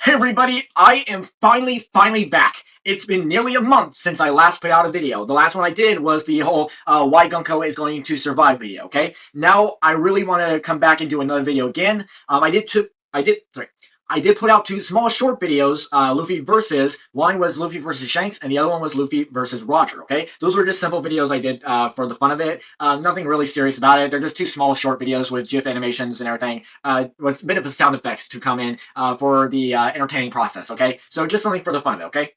Hey everybody, I am finally back. It's been nearly a month since I last put out a video. The last one I did was the whole why Gunko is going to survive video, okay? Now I really want to come back and do another video again. I did put out two small short videos, Luffy versus, one was Luffy versus Shanks, and the other one was Luffy versus Roger, okay? Those were just simple videos I did for the fun of it. Nothing really serious about it. They're just two small short videos with GIF animations and everything, with a bit of the sound effects to come in for the entertaining process, okay? So just something for the fun of it, okay?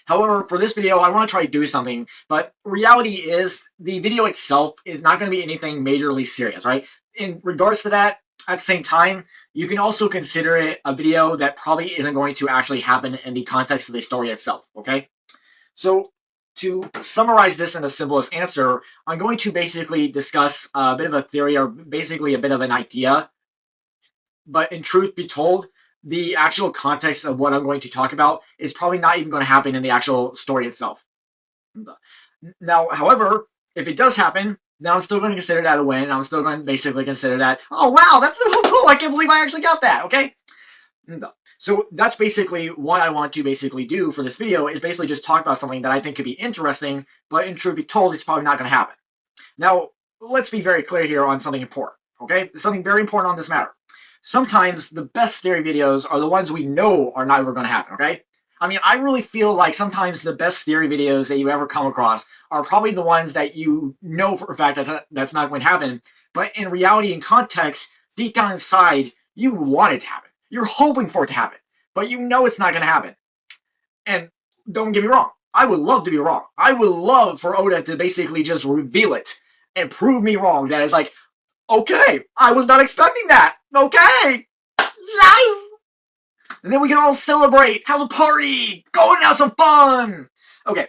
However, for this video, I want to try to do something, but reality is the video itself is not going to be anything majorly serious, right? In regards to that, at the same time, you can also consider it a video that probably isn't going to actually happen in the context of the story itself, okay? So to summarize this in the simplest answer, I'm going to basically discuss a bit of a theory or basically a bit of an idea, but in truth be told, the actual context of what I'm going to talk about is probably not even going to happen in the actual story itself. Now, however, if it does happen, then I'm still going to consider that a win. I'm still going to basically consider that, oh wow, that's so cool, I can't believe I actually got that, okay? So that's basically what I want to basically do for this video, is basically just talk about something that I think could be interesting, but in truth be told, it's probably not going to happen. Now, let's be very clear here on something important, okay? Something very important on this matter. Sometimes the best theory videos are the ones we know are not ever going to happen, okay? I mean, I really feel like sometimes the best theory videos that you ever come across are probably the ones that you know for a fact that that's not going to happen, but in reality and context, deep down inside, you want it to happen. You're hoping for it to happen, but you know it's not going to happen. And don't get me wrong, I would love to be wrong. I would love for Oda to basically just reveal it and prove me wrong. That it's like, okay, I was not expecting that. Okay, yes! And then we can all celebrate, have a party, go and have some fun. Okay,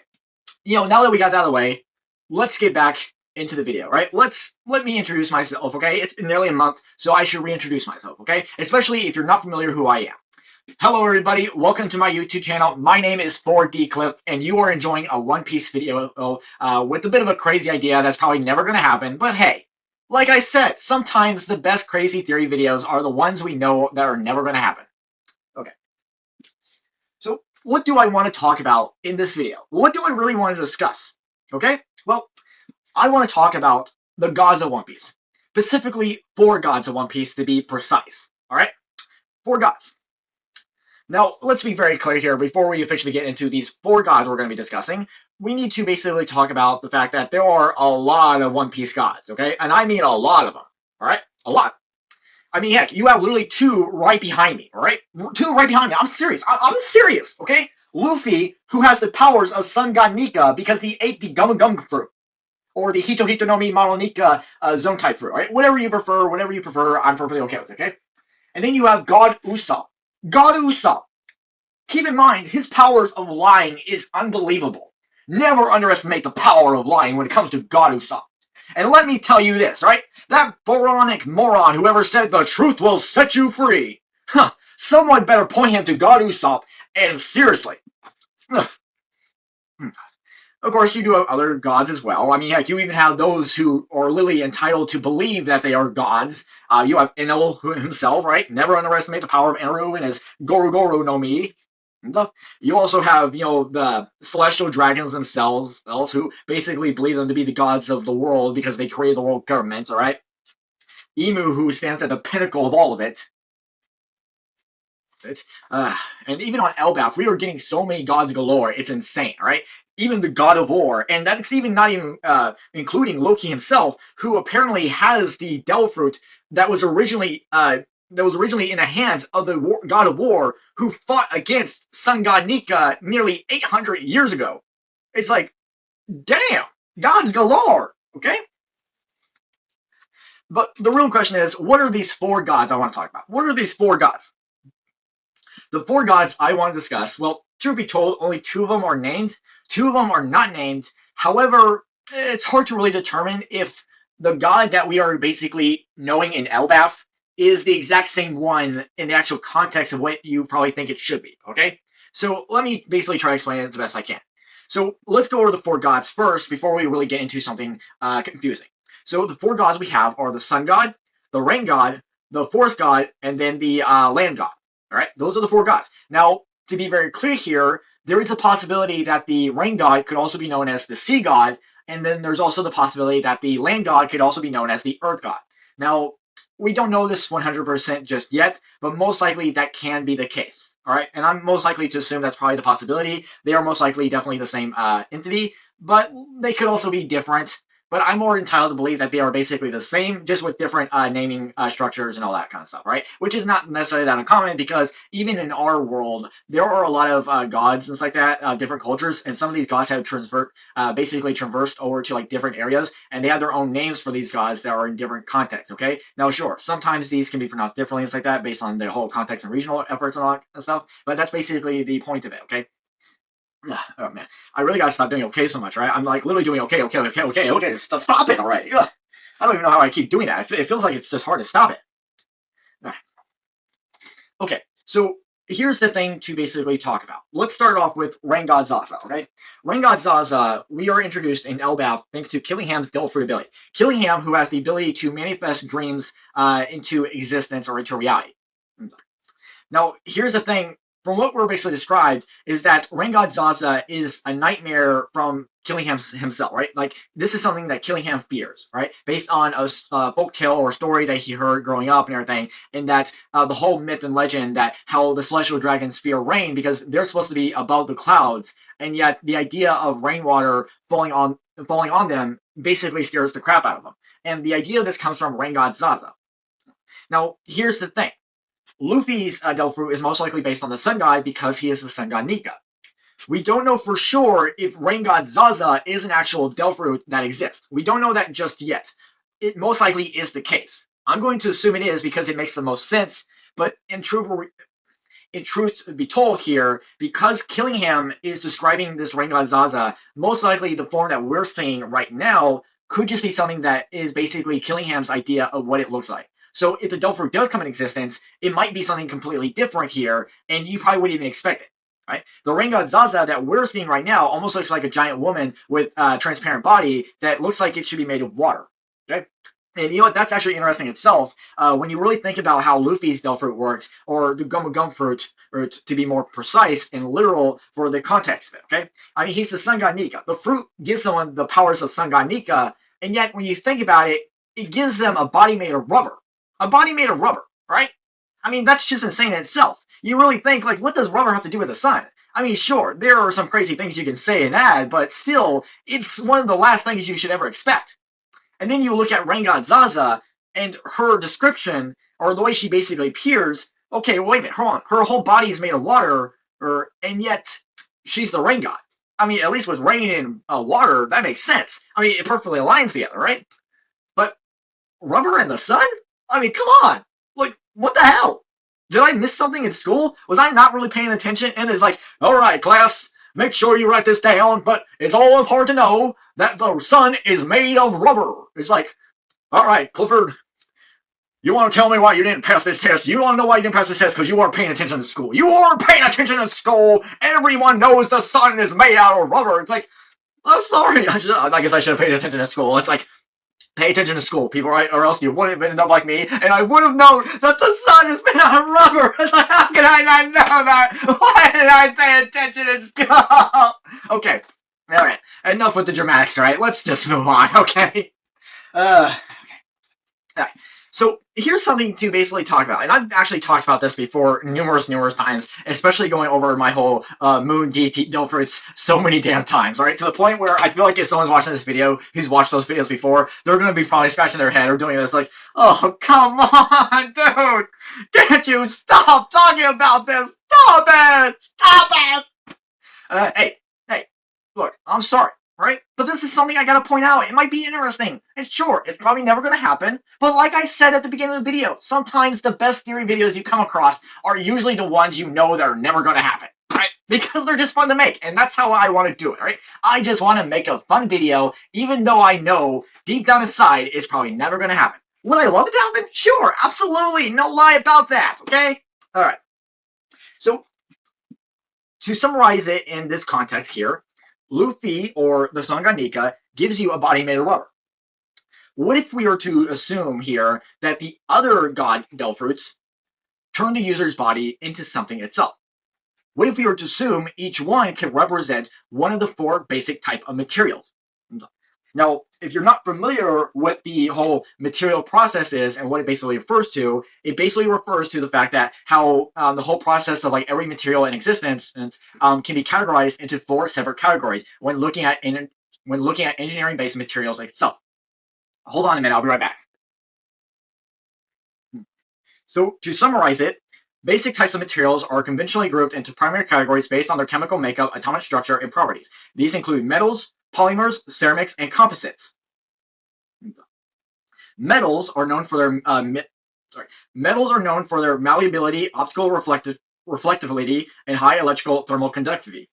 now that we got that out of the way, let's get back into the video, right? Let me introduce myself, okay? It's been nearly a month, so I should reintroduce myself, okay? Especially if you're not familiar who I am. Hello everybody, welcome to my YouTube channel. My name is 4D Cliff, and you are enjoying a One Piece video with a bit of a crazy idea that's probably never going to happen, but hey, like I said, sometimes the best crazy theory videos are the ones we know that are never going to happen. Okay. So what do I want to talk about in this video? What do I really want to discuss? Okay? Well, I want to talk about the gods of One Piece. Specifically, 4 gods of One Piece to be precise. Alright? 4 gods. Now, let's be very clear here, before we officially get into these 4 gods we're going to be discussing, we need to basically talk about the fact that there are a lot of One Piece gods, okay? And I mean a lot of them, alright? A lot. I mean, heck, you have literally 2 right behind me, alright? 2 right behind me. I'm serious. I'm serious, okay? Luffy, who has the powers of Sun God Nika because he ate the Gum Gum fruit. Or the Hito Hito no Mi Mono Nika zone type fruit, alright? Whatever you prefer, I'm perfectly okay with, okay? And then you have God Usopp. God Usopp. Keep in mind, his powers of lying is unbelievable. Never underestimate the power of lying when it comes to God Usopp. And let me tell you this, right? That moronic moron whoever said the truth will set you free. Huh. Someone better point him to God Usopp, and seriously. Of course, you do have other gods as well. I mean, heck, you even have those who are literally entitled to believe that they are gods. You have Enel himself, right? Never underestimate the power of Enel and his Goru Goru no Mi. You also have, the celestial dragons themselves, who basically believe them to be the gods of the world because they created the world government, alright? Imu, who stands at the pinnacle of all of it. And even on Elbaf, we are getting so many gods galore, it's insane, right? Even the god of war, and that's even not even including Loki himself, who apparently has the Devil Fruit that was originally in the hands of the god of war, who fought against Sun God Nika nearly 800 years ago. It's like, damn, gods galore, okay? But the real question is, what are these 4 gods I want to talk about? What are these 4 gods? The 4 gods I want to discuss, well, truth be told, only 2 of them are named. 2 of them are not named. However, it's hard to really determine if the god that we are basically knowing in Elbaf is the exact same one in the actual context of what you probably think it should be, okay? So let me basically try to explain it the best I can. So let's go over the 4 gods first before we really get into something confusing. So the 4 gods we have are the Sun God, the Rain God, the Forest God, and then the Land God. All right, those are the 4 gods. Now, to be very clear here, there is a possibility that the rain god could also be known as the sea god, and then there's also the possibility that the land god could also be known as the earth god. Now, we don't know this 100% just yet, but most likely that can be the case. All right, and I'm most likely to assume that's probably the possibility. They are most likely definitely the same entity, but they could also be different. But I'm more entitled to believe that they are basically the same, just with different naming structures and all that kind of stuff, right? Which is not necessarily that uncommon because even in our world, there are a lot of gods and stuff like that, different cultures, and some of these gods have basically traversed over to like different areas, and they have their own names for these gods that are in different contexts. Okay, now sure, sometimes these can be pronounced differently and stuff like that based on the whole context and regional efforts and all that stuff, but that's basically the point of it. Okay. Oh man, I really gotta stop doing okay so much, right? I'm like literally doing okay. Stop it already. Ugh. I don't even know how I keep doing that. It feels like it's just hard to stop it. Okay, so here's the thing to basically talk about. Let's start off with Rain God Zaza, okay? Rain God Zaza, we are introduced in Elbaf thanks to Killingham's Devil Fruit ability. Killingham, who has the ability to manifest dreams into existence or into reality. Now, here's the thing. From what we're basically described, is that Rain God Zaza is a nightmare from Killingham himself, right? Like, this is something that Killingham fears, right? Based on a folk tale or story that he heard growing up and everything, and that the whole myth and legend that how the celestial dragons fear rain because they're supposed to be above the clouds, and yet the idea of rainwater falling on them basically scares the crap out of them. And the idea of this comes from Rain God Zaza. Now, here's the thing. Luffy's Devil Fruit is most likely based on the Sun God because he is the Sun God Nika. We don't know for sure if Rain God Zaza is an actual Devil Fruit that exists. We don't know that just yet. It most likely is the case. I'm going to assume it is because it makes the most sense, but in truth be told here, because Killingham is describing this Rain God Zaza, most likely the form that we're seeing right now could just be something that is basically Killingham's idea of what it looks like. So if the Devil Fruit does come in existence, it might be something completely different here, and you probably wouldn't even expect it. Right? The Rain God Zaza that we're seeing right now almost looks like a giant woman with a transparent body that looks like it should be made of water. Okay? And you know what? That's actually interesting itself. When you really think about how Luffy's Devil Fruit works, or the Gum Fruit, or to be more precise and literal for the context of it, okay? I mean, he's the Sun God Nika. The fruit gives someone the powers of Sun God Nika, and yet when you think about it, it gives them a body made of rubber. A body made of rubber, right? I mean, that's just insane in itself. You really think, like, what does rubber have to do with the sun? I mean, sure, there are some crazy things you can say and add, but still, it's one of the last things you should ever expect. And then you look at Rain God Zaza and her description, or the way she basically appears. Okay, wait a minute, hold on. Her whole body is made of water, and yet she's the rain god. I mean, at least with rain and water, that makes sense. I mean, it perfectly aligns together, right? But rubber and the sun? I mean, come on. Like, what the hell? Did I miss something in school? Was I not really paying attention? And it's like, all right, class, make sure you write this down, but it's all important to know that the sun is made of rubber. It's like, all right, Clifford, you want to tell me why you didn't pass this test? You want to know why you didn't pass this test? Because you weren't paying attention to school. You weren't paying attention to school. Everyone knows the sun is made out of rubber. It's like, I'm sorry. I guess I should have paid attention to school. It's like, pay attention to school, people, right? Or else you wouldn't have ended up like me, and I would have known that the sun is made out of rubber. It's like, how can I not know that? Why did I pay attention in school? Okay, all right. Enough with the dramatics, all right? Let's just move on, okay? Okay. All right. So here's something to basically talk about, and I've actually talked about this before numerous times, especially going over my whole Moon deity Devil Fruits so many damn times, right? To the point where I feel like if someone's watching this video who's watched those videos before, they're going to be probably scratching their head or doing this like, oh, come on, dude! Can't you stop talking about this? Stop it! Stop it! Hey, look, I'm sorry. Right? But this is something I gotta point out. It might be interesting. And sure, it's probably never gonna happen. But like I said at the beginning of the video, sometimes the best theory videos you come across are usually the ones you know that are never gonna happen. Right? Because they're just fun to make. And that's how I want to do it, right? I just want to make a fun video, even though I know deep down inside it's probably never gonna happen. Would I love it to happen? Sure, absolutely. No lie about that. Okay? Alright. So to summarize it in this context here, Luffy, or the Sun God Nika, gives you a body made of rubber. What if we were to assume here that the other god Devil Fruits turn the user's body into something itself. What if we were to assume each one could represent one of the four basic type of materials? Now, if you're not familiar with the whole material process is and what it basically refers to, it basically refers to the fact that how the whole process of like every material in existence can be categorized into four separate categories when looking at engineering-based materials itself. Hold on a minute, I'll be right back. So to summarize it, basic types of materials are conventionally grouped into primary categories based on their chemical makeup, atomic structure, and properties. These include metals, polymers, ceramics, and composites. Metals are known for their malleability, optical reflectivity, and high electrical thermal conductivity.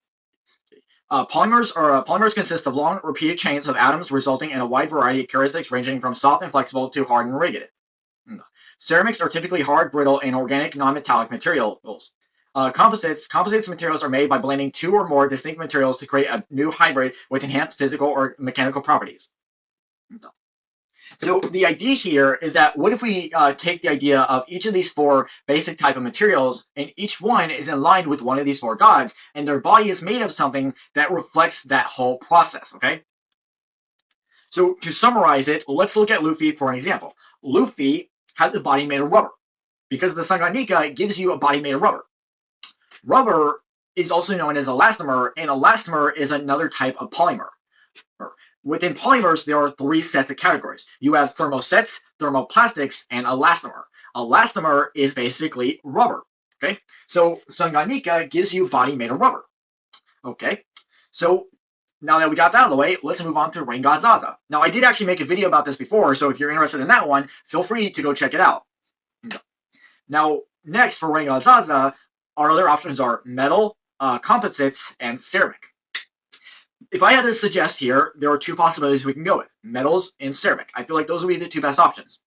Polymers consist of long, repeated chains of atoms, resulting in a wide variety of characteristics ranging from soft and flexible to hard and rigid. Ceramics are typically hard, brittle, and organic non-metallic materials. Composites materials are made by blending two or more distinct materials to create a new hybrid with enhanced physical or mechanical properties. So the idea here is that what if we take the idea of each of these four basic type of materials, and each one is in line with one of these four gods, and their body is made of something that reflects that whole process, okay? So to summarize it, let's look at Luffy for an example. Luffy has a body made of rubber. Because the sun god Nika gives you a body made of rubber. Rubber is also known as elastomer, and elastomer is another type of polymer. Within polymers, there are three sets of categories. You have thermosets, thermoplastics, and elastomer. Elastomer is basically rubber. Okay, so sun god Nika gives you a body made of rubber. Okay, so now that we got that out of the way, let's move on to Rain God Zaza. Now, I did actually make a video about this before, so if you're interested in that one, feel free to go check it out. Now, next for Rain God Zaza, our other options are metal, composites, and ceramic. If I had to suggest here, there are two possibilities we can go with, metals and ceramic. I feel like those would be the two best options.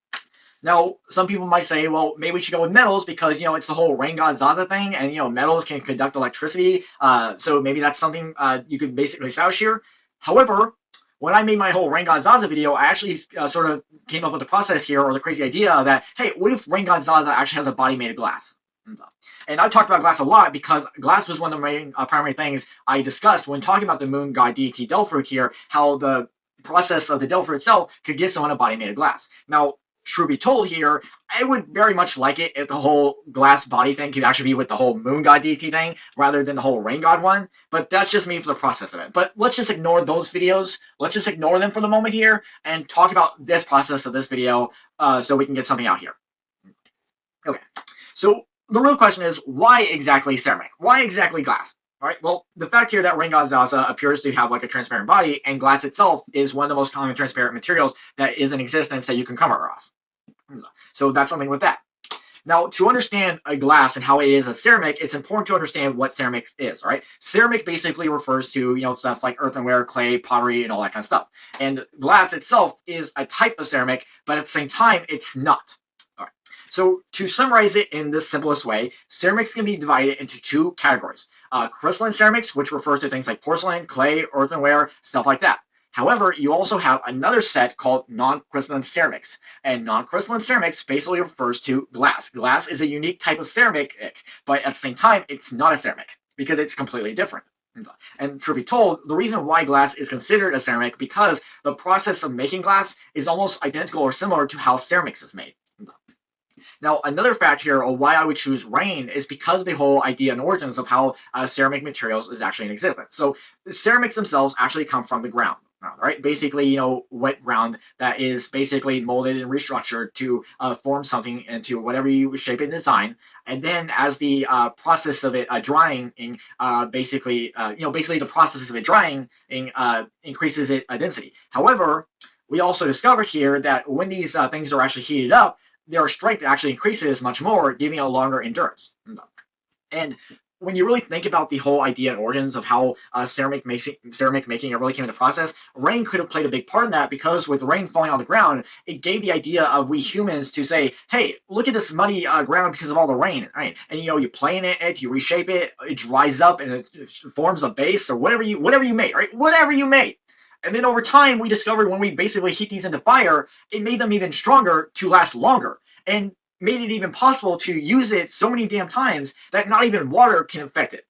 Now, some people might say, well, maybe we should go with metals because, you know, it's the whole Rain God Zaza thing, and, you know, metals can conduct electricity, so maybe that's something you could basically establish here. However, when I made my whole Rain God Zaza video, I actually sort of came up with the process here, or the crazy idea that, hey, what if Rain God Zaza actually has a body made of glass? And I've talked about glass a lot because glass was one of the main primary things I discussed when talking about the moon god deity Delfruit here, how the process of the Delfruit itself could give someone a body made of glass. Now, truth be told here, I would very much like it if the whole glass body thing could actually be with the whole moon god deity thing rather than the whole rain god one, but that's just me for the process of it. But let's just ignore those videos. Let's just ignore them for the moment here and talk about this process of this video so we can get something out here. Okay, so the real question is, why exactly ceramic? Why exactly glass? All right, well, the fact here that Rain God Zaza appears to have like a transparent body, and glass itself is one of the most common transparent materials that is in existence that you can come across. So that's something with that. Now, to understand a glass and how it is a ceramic, it's important to understand what ceramic is, all right? Ceramic basically refers to, you know, stuff like earthenware, clay, pottery, and all that kind of stuff. And glass itself is a type of ceramic, but at the same time, it's not. All right. So to summarize it in the simplest way, ceramics can be divided into two categories. Crystalline ceramics, which refers to things like porcelain, clay, earthenware, stuff like that. However, you also have another set called non-crystalline ceramics. And non-crystalline ceramics basically refers to glass. Glass is a unique type of ceramic, but at the same time, it's not a ceramic because it's completely different. And truth be told, the reason why glass is considered a ceramic because the process of making glass is almost identical or similar to how ceramics is made. Now, another fact here of why I would choose rain is because the whole idea and origins of how ceramic materials is actually in existence. So the ceramics themselves actually come from the ground, right? Basically, you know, wet ground that is basically molded and restructured to form something into whatever you shape and design. And then as the process of it drying, basically the process of it drying increases its density. However, we also discovered here that when these things are actually heated up, their strength actually increases much more, giving a longer endurance. And when you really think about the whole idea and origins of how ceramic making really came into process, rain could have played a big part in that because with rain falling on the ground, it gave the idea of we humans to say, hey, look at this muddy ground because of all the rain, right? And you know, you play in it, you reshape it, it dries up and it forms a base or whatever you made, right? Whatever you made. And then over time, we discovered when we basically heat these into fire, it made them even stronger to last longer. And made it even possible to use it so many damn times that not even water can affect it.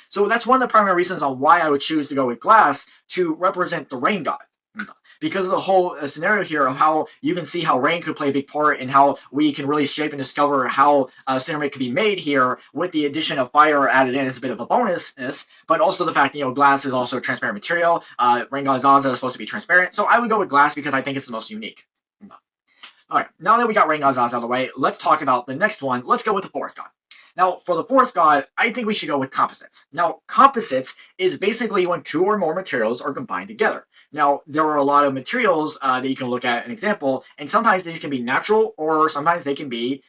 So that's one of the primary reasons on why I would choose to go with glass to represent the rain god. Because of the whole scenario here of how you can see how rain could play a big part and how we can really shape and discover how ceramic could be made here with the addition of fire added in as a bit of a bonus, but also the fact, glass is also a transparent material. Rain god Zaza is supposed to be transparent. So I would go with glass because I think it's the most unique. All right, now that we got rain god Zaza out of the way, let's talk about the next one. Let's go with the forest god. Now, for the forest god, I think we should go with composites. Now, composites is basically when two or more materials are combined together. Now, there are a lot of materials that you can look at an example, and sometimes these can be natural or sometimes they can be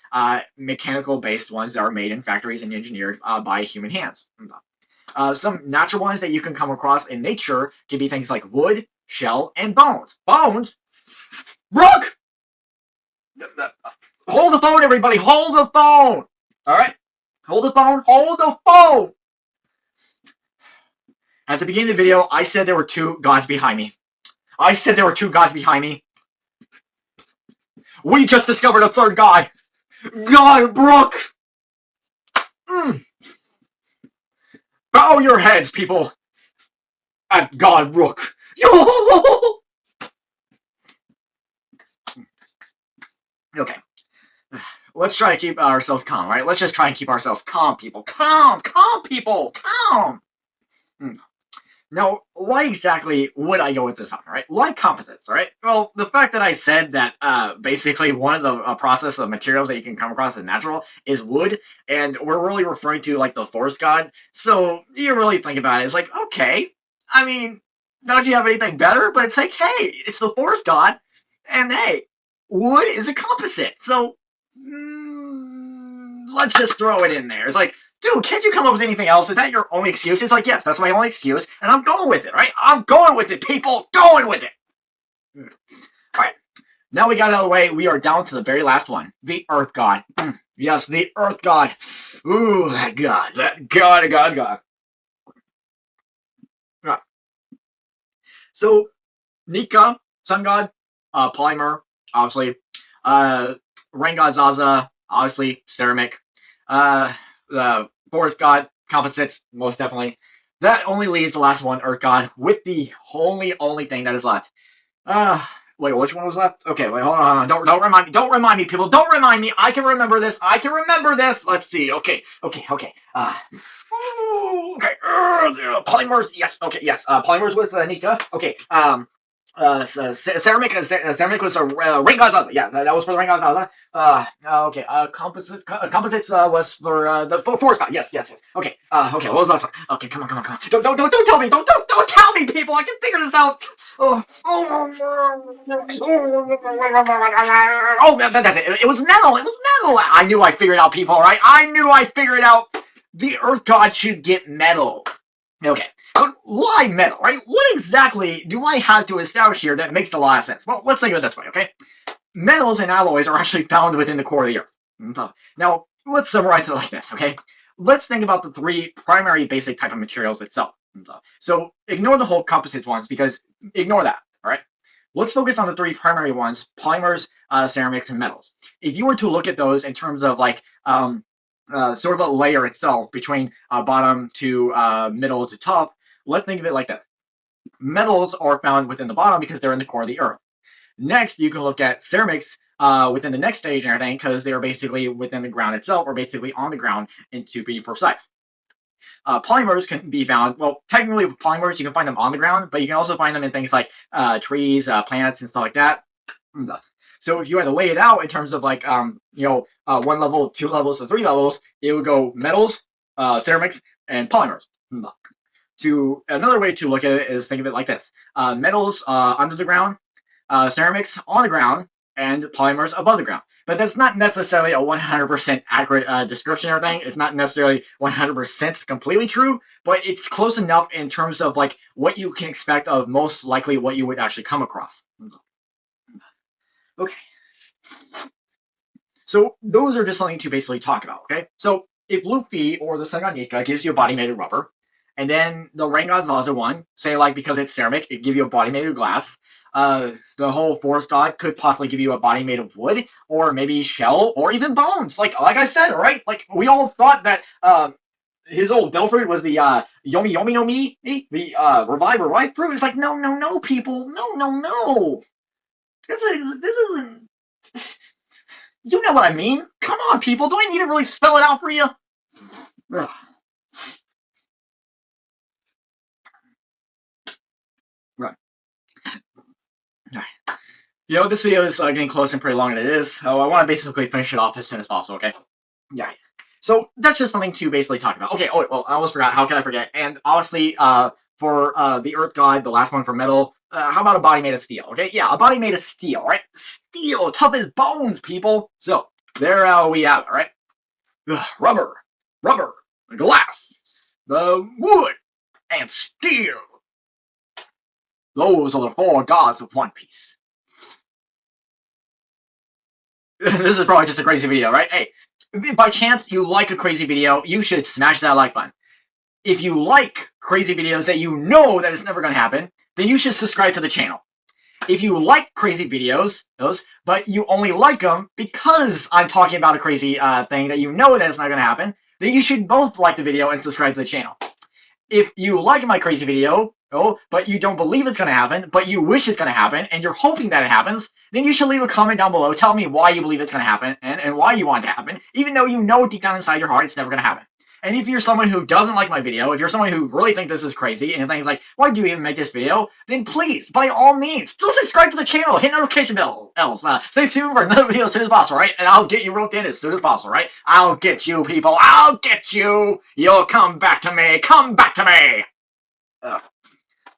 mechanical-based ones that are made in factories and engineered by human hands. Some natural ones that you can come across in nature can be things like wood, shell, and bones. Bones? Brooke! Hold the phone, everybody! Hold the phone! All right? Hold the phone. Hold the phone. At the beginning of the video, I said there were two gods behind me. I said there were two gods behind me. We just discovered a third god. God, Brooke. Bow your heads, people. At God, Brooke. Okay. Let's try to keep ourselves calm, right? Let's just try and keep ourselves calm, people. Calm, people, calm. Now, why exactly would I go with this one, right? Why composites, right? Well, the fact that I said that basically one of the process of materials that you can come across as natural is wood, and we're really referring to like the forest god. So you really think about it, it's like, okay, I mean, don't you have anything better? But it's like, hey, it's the forest god, and hey, wood is a composite. So let's just throw it in there. It's like, dude, can't you come up with anything else? Is that your only excuse? It's like, yes, that's my only excuse, and I'm going with it, right? I'm going with it, people. Going with it. All right. Now we got it out of the way. We are down to the very last one, the Earth God. Yes, the Earth God. Ooh, that God. God. Right. So, Nika, Sun God, Polymer, obviously. Rain God Zaza, obviously, ceramic. The forest god, composites, most definitely. That only leaves the last one, Earth God, with the only thing that is left. Wait, which one was left? Okay, wait, hold on. Don't remind me. Don't remind me, people. Don't remind me. I can remember this. Let's see. Okay. Okay. Polymers. Yes. Okay. Yes. Polymers was Nika. Okay. Ceramic was a Rain Gaza. Yeah, that was for the Rain Gaza. Okay. Composites was for the forest god. Yes. Okay. Okay. What was that? Okay. Come on. Don't tell me. Don't tell me, people. I can figure this out. That's it. It was metal. I knew I figured it out, people. Right? I knew I figured it out. The Earth God should get metal. Okay. But why metal, right? What exactly do I have to establish here that makes a lot of sense? Well, let's think of it this way, okay? Metals and alloys are actually found within the core of the Earth. Now, let's summarize it like this, okay? Let's think about the three primary basic type of materials itself. So ignore the whole composite ones because ignore that, all right? Let's focus on the three primary ones, polymers, ceramics, and metals. If you were to look at those in terms of like sort of a layer itself between bottom to middle to top, let's think of it like this. Metals are found within the bottom because they're in the core of the Earth. Next, you can look at ceramics within the next stage and everything because they're basically within the ground itself or basically on the ground, and to be precise. Polymers can be found, well, technically with polymers, you can find them on the ground, but you can also find them in things like trees, plants, and stuff like that. So if you had to lay it out in terms of like, one level, 2 levels, or 3 levels, it would go metals, ceramics, and polymers. To another way to look at it is think of it like this: metals under the ground, ceramics on the ground, and polymers above the ground. But that's not necessarily a 100% accurate description or anything. It's not necessarily 100% completely true, but it's close enough in terms of like what you can expect of most likely what you would actually come across. Okay. So those are just something to basically talk about, okay? So if Luffy or the Sun God Nika gives you a body made of rubber, and then the Rain God Zaza one, say like because it's ceramic, it give you a body made of glass, the whole forest god could possibly give you a body made of wood, or maybe shell, or even bones. Like I said, right? Like we all thought that his old Delford was the Yomi Yomi no Mi, the revive fruit. It's like no people, no. This isn't. You know what I mean? Come on, people. Do I need to really spell it out for you? Ugh. Right. You know, this video is getting close and pretty long, and it is. So I want to basically finish it off as soon as possible, okay? Yeah. So that's just something to basically talk about. Okay, oh, well, I almost forgot. How can I forget? And obviously, for the Earth God, the last one for metal, how about a body made of steel, okay? Yeah, a body made of steel, right? Steel, tough as bones, people. So, there we have it, right? Rubber, glass, the wood, and steel. Those are the 4 gods of One Piece. This is probably just a crazy video, right? Hey, if by chance you like a crazy video, you should smash that like button. If you like crazy videos that you know that it's never going to happen, then you should subscribe to the channel. If you like crazy videos, but you only like them because I'm talking about a crazy thing that you know that it's not going to happen, then you should both like the video and subscribe to the channel. If you like my crazy video, but you don't believe it's going to happen, but you wish it's going to happen, and you're hoping that it happens, then you should leave a comment down below telling me why you believe it's going to happen and why you want it to happen, even though you know deep down inside your heart it's never going to happen. And if you're someone who doesn't like my video, if you're someone who really thinks this is crazy, and thinks like, why do you even make this video, then please, by all means, still subscribe to the channel, hit notification bell, stay tuned for another video as soon as possible, right? And I'll get you roped in as soon as possible, right? I'll get you, people, I'll get you! You'll come back to me, come back to me!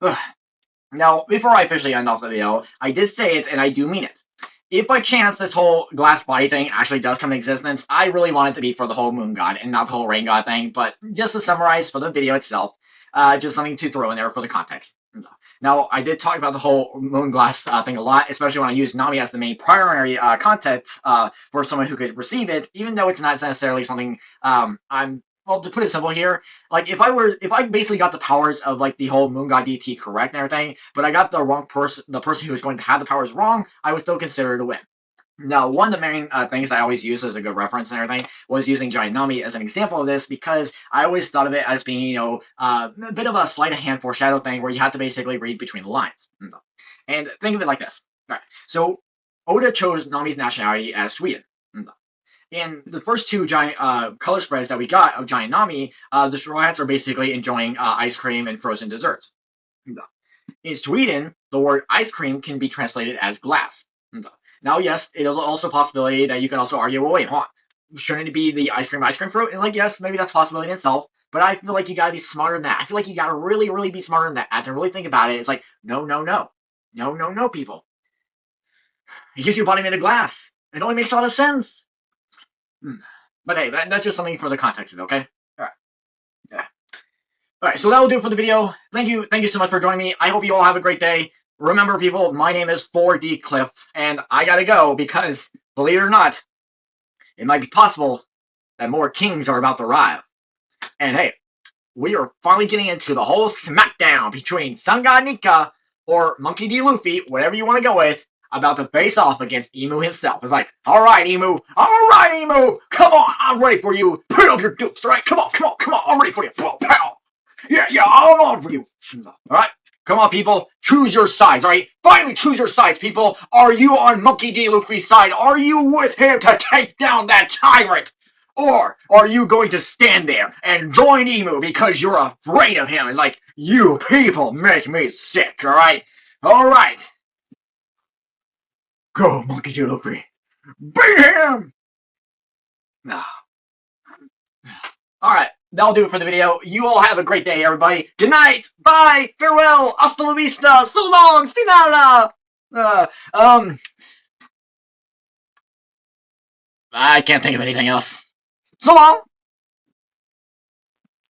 Ugh. Now, before I officially end off the video, I did say it, and I do mean it. If by chance this whole glass body thing actually does come into existence, I really want it to be for the whole moon god and not the whole rain god thing, but just to summarize for the video itself, just something to throw in there for the context. Now, I did talk about the whole moon glass thing a lot, especially when I used Nami as the main primary context for someone who could receive it, even though it's not necessarily something well, to put it simple here, like if I basically got the powers of like the whole Moon God DT correct and everything, but I got the wrong person, the person who was going to have the powers wrong, I would still consider it a win. Now, one of the main things I always use as a good reference and everything was using Giant Nami as an example of this, because I always thought of it as being, you know, a bit of a sleight of hand foreshadow thing where you have to basically read between the lines. And think of it like this. All right. So Oda chose Nami's nationality as Sweden. In the first 2 giant color spreads that we got of Giant Nami, the Straw Hats are basically enjoying ice cream and frozen desserts. In Sweden, the word ice cream can be translated as glass. Now, yes, it is also a possibility that you can also argue, well, wait, hold on. Shouldn't it be the ice cream fruit? And it's like, yes, maybe that's a possibility in itself, but I feel like you gotta be smarter than that. I feel like you gotta really be smarter than that. After really think about it, it's like, no, people. It gives you a body made of glass. It only makes a lot of sense. But hey, that's just something for the context of it, okay? Alright. Yeah. Alright, so that will do it for the video. Thank you so much for joining me. I hope you all have a great day. Remember, people, my name is 4D Cliff, and I gotta go because, believe it or not, it might be possible that more kings are about to arrive. And hey, we are finally getting into the whole smackdown between Sun God Nika or Monkey D. Luffy, whatever you want to go with, about to face off against Emu himself. It's like, alright, Emu, come on, I'm ready for you. Put up your dukes, alright? Come on, I'm ready for you. Pow. Yeah, I'm on for you. Alright, come on, people, choose your sides, alright? Finally choose your sides, people. Are you on Monkey D. Luffy's side? Are you with him to take down that tyrant? Or are you going to stand there and join Emu because you're afraid of him? It's like, you people make me sick, alright? Alright. Go, Monkey D. Luffy. Beat him! Alright, that'll do it for the video. You all have a great day, everybody. Good night! Bye! Farewell! Hasta la vista! So long! Stinala! I can't think of anything else. So long!